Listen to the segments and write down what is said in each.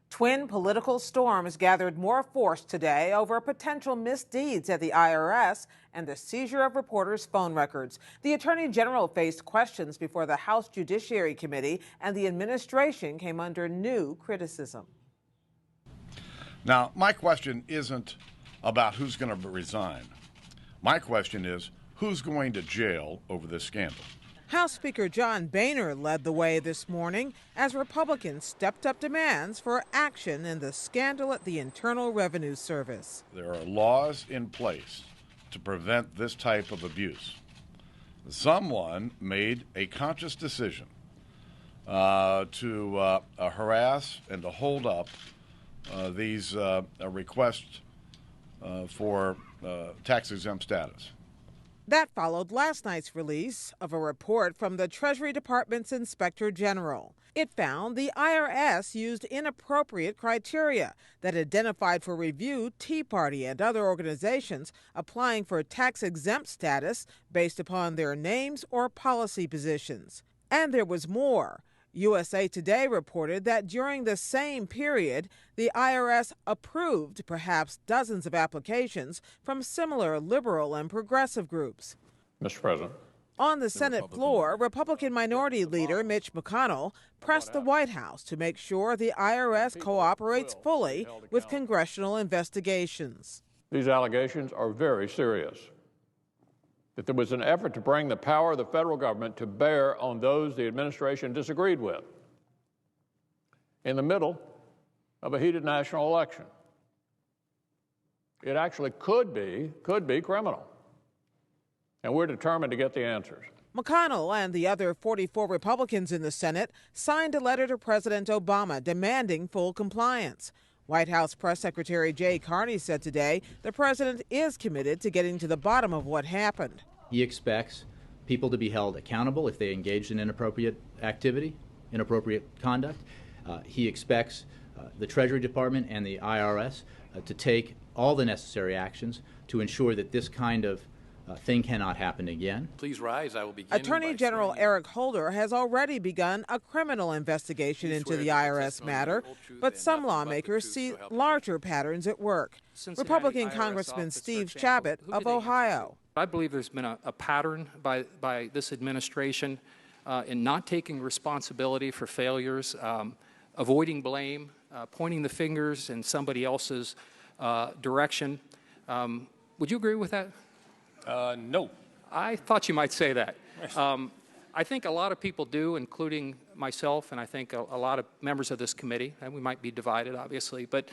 Twin political storms gathered more force today over potential misdeeds at the IRS and the seizure of reporters' phone records. The Attorney General faced questions before the House Judiciary Committee, and the administration came under new criticism. Now, my question isn't about who's going to resign. My question is, who's going to jail over this scandal? House Speaker John Boehner led the way this morning as Republicans stepped up demands for action in the scandal at the Internal Revenue Service. There are laws in place to prevent this type of abuse. Someone made a conscious decision to harass and to hold up these requests for tax-exempt status. That followed last night's release of a report from the Treasury Department's Inspector General. It found the IRS used inappropriate criteria that identified for review Tea Party and other organizations applying for tax-exempt status based upon their names or policy positions. And there was more. USA Today reported that during the same period, the IRS approved perhaps dozens of applications from similar liberal and progressive groups. Mr. President. On the Senate floor, Republican Minority Leader Mitch McConnell pressed the White House to make sure the IRS cooperates fully with congressional investigations. These allegations are very serious. That there was an effort to bring the power of the federal government to bear on those the administration disagreed with in the middle of a heated national election. It actually could be criminal. And we're determined to get the answers. McConnell and the other 44 Republicans in the Senate signed a letter to President Obama demanding full compliance. White House Press Secretary Jay Carney said today the president is committed to getting to the bottom of what happened. He expects people to be held accountable if they engaged in inappropriate activity, inappropriate conduct. He expects the Treasury Department and the IRS to take all the necessary actions to ensure that this kind of thing cannot happen again. Please rise. I will begin. Attorney General Eric Holder has already begun a criminal investigation into the IRS matter, but some lawmakers see larger patterns at work. Republican Congressman Steve Chabot of Ohio. I believe there's been a pattern by this administration in not taking responsibility for failures, avoiding blame, pointing the fingers in somebody else's direction. Would you agree with that? No. I thought you might say that. I think a lot of people do, including myself, and I think a lot of members of this committee, and we might be divided, obviously, but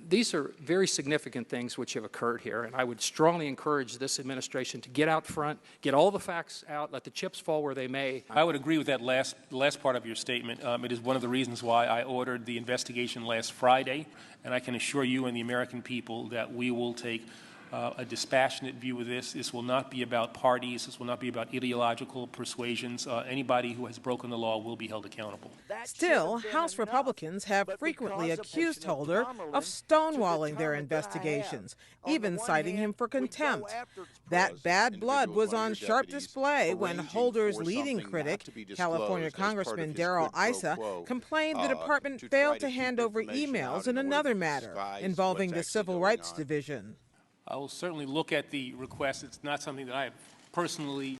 these are very significant things which have occurred here, and I would strongly encourage this administration to get out front, get all the facts out, let the chips fall where they may. I would agree with that last part of your statement. It is one of the reasons why I ordered the investigation last Friday, and I can assure you and the American people that we will take a dispassionate view of this. This will not be about parties. This will not be about ideological persuasions. Anybody who has broken the law will be held accountable. Still, House Republicans have frequently accused Holder of stonewalling their investigations, even citing him for contempt. That bad blood was on sharp display when Holder's leading critic, California Congressman Darrell Issa, complained the department failed to hand over emails in another matter involving the Civil Rights Division. I will certainly look at the request. It's not something that I have personally